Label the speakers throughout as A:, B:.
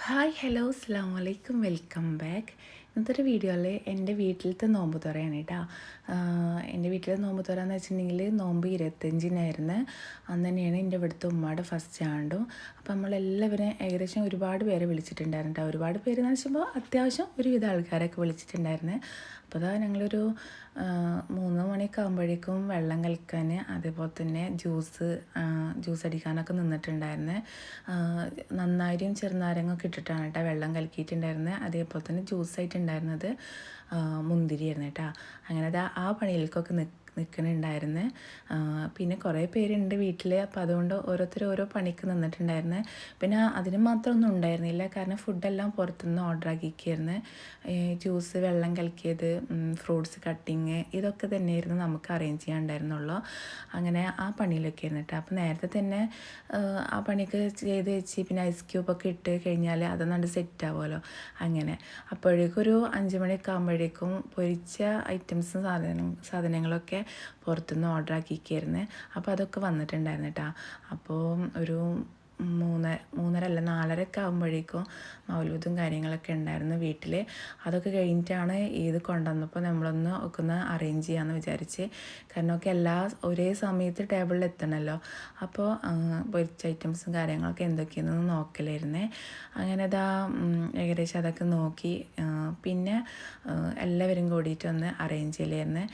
A: Hi hello അസ്സാം വലൈക്കും welcome back. ഇന്നത്തെ ഒരു വീഡിയോയിൽ എൻ്റെ വീട്ടിലത്തെ നോമ്പ് തുറയാണ് കേട്ടോ. എൻ്റെ വീട്ടിലെ നോമ്പ് തുറ എന്ന് വെച്ചിട്ടുണ്ടെങ്കിൽ നോമ്പ് 25-നായിരുന്നു. അന്ന് തന്നെയാണ് എൻ്റെ ഇവിടുത്തെ ഉമ്മയുടെ ഫസ്റ്റ് ആണ്ടും. അപ്പോൾ നമ്മളെല്ലാവരും ഏകദേശം ഒരുപാട് പേരെ വിളിച്ചിട്ടുണ്ടായിരുന്നു കേട്ടോ. ഒരുപാട് പേര് എന്ന് വെച്ചുമ്പോൾ അത്യാവശ്യം ഒരുവിധ ആൾക്കാരൊക്കെ വിളിച്ചിട്ടുണ്ടായിരുന്നു. അപ്പോൾ അതാ ഞങ്ങളൊരു 3 മണിയൊക്കെ ആകുമ്പോഴേക്കും വെള്ളം കലക്കാൻ, അതേപോലെ തന്നെ ജ്യൂസ് അടിക്കാനൊക്കെ നിന്നിട്ടുണ്ടായിരുന്നു. നന്നാരിയും ചെറുനാരങ്ങൊക്കെ ഇട്ടിട്ടാണ് കേട്ടോ വെള്ളം കലക്കിയിട്ടുണ്ടായിരുന്നത്. അതേപോലെ തന്നെ ജ്യൂസായിട്ടുണ്ടായിരുന്നത് മുന്തിരിയായിരുന്നു കേട്ടോ. അങ്ങനെ ആ പണിയിലേക്കൊക്കെ നിൽക്കുന്നുണ്ടായിരുന്നു. പിന്നെ കുറേ പേരുണ്ട് വീട്ടിൽ, അപ്പോൾ അതുകൊണ്ട് ഓരോരുത്തർ ഓരോ പണിക്ക് നിന്നിട്ടുണ്ടായിരുന്നു. പിന്നെ അതിന് മാത്രമൊന്നും ഉണ്ടായിരുന്നില്ല, കാരണം ഫുഡെല്ലാം പുറത്തുനിന്ന് ഓർഡർ ആക്കിയിരിക്കുകയായിരുന്നു. ജ്യൂസ്, വെള്ളം കലക്കിയത്, ഫ്രൂട്ട്സ് കട്ടിങ്, ഇതൊക്കെ തന്നെയായിരുന്നു നമുക്ക് അറേഞ്ച് ചെയ്യാനുണ്ടായിരുന്നുള്ളൂ. അങ്ങനെ ആ പണിയിലൊക്കെ ആയിരുന്നു കേട്ടോ. അപ്പോൾ നേരത്തെ തന്നെ ആ പണിയൊക്കെ ചെയ്ത് വെച്ച് പിന്നെ ഐസ് ക്യൂബൊക്കെ ഇട്ട് കഴിഞ്ഞാൽ അതൊന്നാണ്ട് സെറ്റ് ആവുമല്ലോ. അങ്ങനെ അപ്പോഴേക്കും ഒരു 5 മണിയൊക്കെ ആകുമ്പോഴേക്കും പൊരിച്ച ഐറ്റംസും സാധനങ്ങളൊക്കെ പുറത്തുനിന്ന് ഓർഡർ ആക്കിയിരിക്കുകയായിരുന്നു. അപ്പോൾ അതൊക്കെ വന്നിട്ടുണ്ടായിരുന്നു കേട്ടോ. അപ്പോൾ ഒരു 3:30 4:30 ആകുമ്പോഴേക്കും മൗലൂദും കാര്യങ്ങളൊക്കെ ഉണ്ടായിരുന്നു വീട്ടിൽ. അതൊക്കെ കഴിഞ്ഞിട്ടാണ് ഇത് കൊണ്ടുവന്നപ്പോൾ ഒക്കെ ഒന്ന് അറേഞ്ച് ചെയ്യാമെന്ന് വിചാരിച്ച്. കാരണം എല്ലാ ഒരേ സമയത്ത് ടേബിളിൽ എത്തണമല്ലോ. അപ്പോൾ പൊരിച്ച ഐറ്റംസും കാര്യങ്ങളൊക്കെ എന്തൊക്കെയാണെന്ന് നോക്കലായിരുന്നേ. അങ്ങനെ ഏകദേശം അതൊക്കെ നോക്കി പിന്നെ എല്ലാവരും കൂടിയിട്ട് ഒന്ന് അറേഞ്ച് ചെയ്യലായിരുന്നു.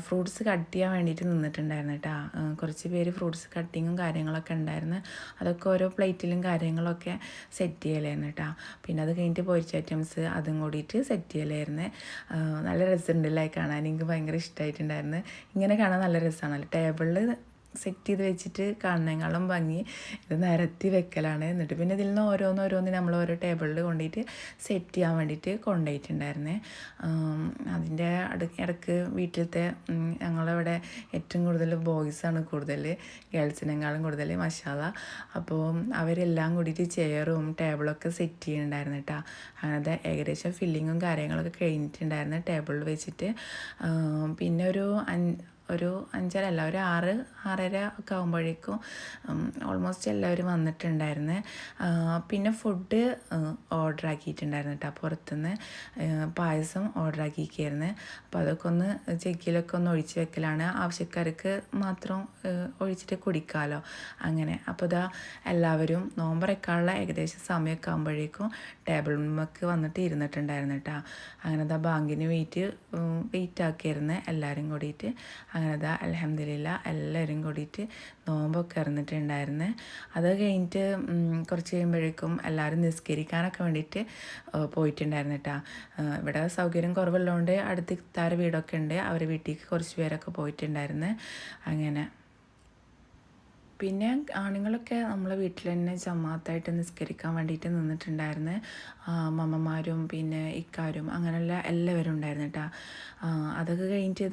A: ഫ്രൂട്ട്സ് കട്ട് ചെയ്യാൻ വേണ്ടിയിട്ട് നിന്നിട്ടുണ്ടായിരുന്നു കേട്ടോ. കുറച്ച് പേര് ഫ്രൂട്ട്സ് കട്ടിങ്ങും കാര്യങ്ങളൊക്കെ ഉണ്ടായിരുന്നു. അതൊക്കെ ഓരോ പ്ലേറ്റിലും കാര്യങ്ങളൊക്കെ സെറ്റ് ചെയ്യലായിരുന്നു കേട്ടോ. പിന്നെ അത് കഴിഞ്ഞിട്ട് പൊരിച്ച ഐറ്റംസ് അതും കൂടിയിട്ട് സെറ്റ് ചെയ്യലായിരുന്നു. നല്ല രസമുണ്ടല്ലേ കാണാൻ. എനിക്ക് ഭയങ്കര ഇഷ്ടമായിട്ടുണ്ടായിരുന്നു. ഇങ്ങനെ കാണാൻ നല്ല രസമാണല്ലോ. ടേബിളിൽ സെറ്റ് ചെയ്ത് വെച്ചിട്ട് കാണുന്നതിനേക്കാളും ഭംഗി ഇത് നിരത്തി വെക്കലാണ്. എന്നിട്ട് പിന്നെ ഇതിൽ നിന്ന് ഓരോന്ന് നമ്മൾ ഓരോ ടേബിളിൽ കൊണ്ടുപോയിട്ട് സെറ്റ് ചെയ്യാൻ വേണ്ടിയിട്ട് കൊണ്ടുപോയിട്ടുണ്ടായിരുന്നേ. അതിൻ്റെ ഇടയ്ക്ക് വീട്ടിലത്തെ ഞങ്ങളവിടെ ഏറ്റവും കൂടുതൽ ബോയ്സാണ് കൂടുതൽ, ഗേൾസിനേക്കാളും കൂടുതൽ മാഷാഅല്ലാഹ്. അപ്പോൾ അവരെല്ലാം കൂടിയിട്ട് ചെയറും ടേബിളൊക്കെ സെറ്റ് ചെയ്യുന്നുണ്ടായിരുന്നു കേട്ടോ. അങ്ങനത്തെ ഏകദേശം ഫില്ലിങ്ങും കാര്യങ്ങളൊക്കെ കഴിഞ്ഞിട്ടുണ്ടായിരുന്നു ടേബിളിൽ വെച്ചിട്ട്. പിന്നെ ഒരു 5:30 അല്ല, ഒരു 6:30 ഒക്കെ ആകുമ്പോഴേക്കും ഓൾമോസ്റ്റ് എല്ലാവരും വന്നിട്ടുണ്ടായിരുന്നു. പിന്നെ ഫുഡ് ഓർഡർ ആക്കിയിട്ടുണ്ടായിരുന്നു കേട്ടോ. പുറത്തുനിന്ന് പായസം ഓർഡർ ആക്കിയിരിക്കുകയായിരുന്നു. അപ്പോൾ അതൊക്കെ ഒന്ന് ചെക്കിലൊക്കെ ഒന്ന് ഒഴിച്ച് വെക്കലാണ്. ആവശ്യക്കാർക്ക് മാത്രം ഒഴിച്ചിട്ട് കുടിക്കാമല്ലോ അങ്ങനെ. അപ്പോൾ എല്ലാവരും നോമ്പറക്കാനുള്ള ഏകദേശം സമയമൊക്കെ ആകുമ്പോഴേക്കും ടേബിളിലേക്ക് വന്നിട്ട് ഇരുന്നിട്ടുണ്ടായിരുന്നു കേട്ടോ. അങ്ങനെ ബാങ്കിന് വെയിറ്റ് ആക്കിയിരുന്നു എല്ലാവരും കൂടിയിട്ട്. അങ്ങനെ അൽഹംദുലില്ലാ എല്ലാവരും കൂടിയിട്ട് നോമ്പൊക്കെ ഇറന്നിട്ടുണ്ടായിരുന്നു. അത് കഴിഞ്ഞിട്ട് കുറച്ച് കഴിയുമ്പോഴേക്കും എല്ലാവരും നിസ്കരിക്കാനൊക്കെ വേണ്ടിയിട്ട് പോയിട്ടുണ്ടായിരുന്നു കേട്ടോ. ഇവിടെ സൗകര്യം കുറവുള്ളതുകൊണ്ട് അടുത്ത് ഇത്താര വീടൊക്കെ ഉണ്ട്, അവരുടെ വീട്ടിലേക്ക് കുറച്ച് പേരൊക്കെ പോയിട്ടുണ്ടായിരുന്നു. അങ്ങനെ പിന്നെ ആണുങ്ങളൊക്കെ നമ്മളെ വീട്ടിൽ തന്നെ ജമാഅത്തായിട്ട് നിസ്കരിക്കാൻ വേണ്ടിയിട്ട് നിന്നിട്ടുണ്ടായിരുന്നു. മമ്മമാരും പിന്നെ ഇക്കാരും അങ്ങനെയുള്ള എല്ലാവരും ഉണ്ടായിരുന്നു കേട്ടോ. അതൊക്കെ കഴിഞ്ഞിട്ട്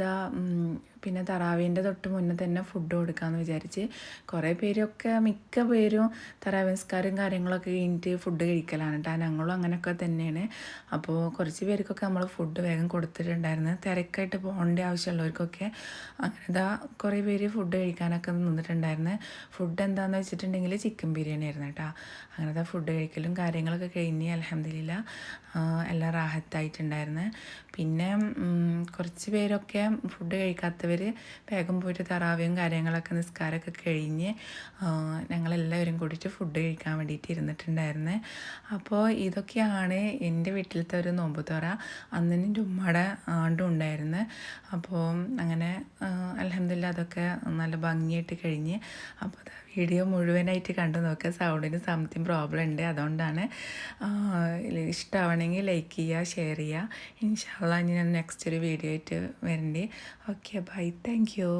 A: പിന്നെ തറാവീൻ്റെ തൊട്ട് മുന്നേ തന്നെ ഫുഡ് കൊടുക്കാമെന്ന് വിചാരിച്ച് കുറേ പേരൊക്കെ മിക്ക പേരും തറാവി നിസ്കാരം കാര്യങ്ങളൊക്കെ കഴിഞ്ഞിട്ട് ഫുഡ് കഴിക്കലാണ് കേട്ടോ. ഞങ്ങളും അങ്ങനെയൊക്കെ തന്നെയാണ്. അപ്പോൾ കുറച്ച് പേർക്കൊക്കെ നമ്മൾ ഫുഡ് വേഗം കൊടുത്തിട്ടുണ്ടായിരുന്നു, തിരക്കായിട്ട് പോകേണ്ട ആവശ്യമുള്ളവർക്കൊക്കെ. അങ്ങനെ കുറേ പേര് ഫുഡ് കഴിക്കാനൊക്കെ നിന്നിട്ടുണ്ടായിരുന്നു. ഫുഡ് എന്താണെന്ന് വെച്ചിട്ടുണ്ടെങ്കിൽ ചിക്കൻ ബിരിയാണി ആയിരുന്നു കേട്ടോ. അങ്ങനത്തെ ഫുഡ് കഴിക്കലും കാര്യങ്ങളൊക്കെ കഴിഞ്ഞ് അൽഹംദുലില്ലാ എല്ലാം റാഹത്തായിട്ടുണ്ടായിരുന്നു. പിന്നെ കുറച്ച് പേരൊക്കെ ഫുഡ് കഴിക്കാത്തവർ വേഗം പോയിട്ട് തറാവിയും കാര്യങ്ങളൊക്കെ നിസ്കാരമൊക്കെ കഴിഞ്ഞ് ഞങ്ങളെല്ലാവരും കൂടിയിട്ട് ഫുഡ് കഴിക്കാൻ വേണ്ടിയിട്ട് ഇരുന്നിട്ടുണ്ടായിരുന്നു. അപ്പോൾ ഇതൊക്കെയാണ് എൻ്റെ വീട്ടിലത്തെ ഒരു നോമ്പ് തുറ. അന്ന് എൻ്റെ ഉമ്മയുടെ ആണ്ടും ഉണ്ടായിരുന്നു. അപ്പോൾ അങ്ങനെ അൽഹംദുലില്ലാ അതൊക്കെ നല്ല ഭംഗിയായിട്ട് കഴിഞ്ഞ്. അപ്പോൾ വീഡിയോ മുഴുവനായിട്ട് കണ്ടു നോക്കുക. സൗണ്ടിന് സംതിങ് പ്രോബ്ലം ഉണ്ട്, അതുകൊണ്ടാണ്. ഇഷ്ടമാവണമെങ്കിൽ ലൈക്ക് ചെയ്യുക, ഷെയർ ചെയ്യുക. ഇൻഷാ അല്ലാഹ് ഞാൻ നെക്സ്റ്റ് ഒരു വീഡിയോ ആയിട്ട് വരണ്ടേ. Okay, bye, thank U.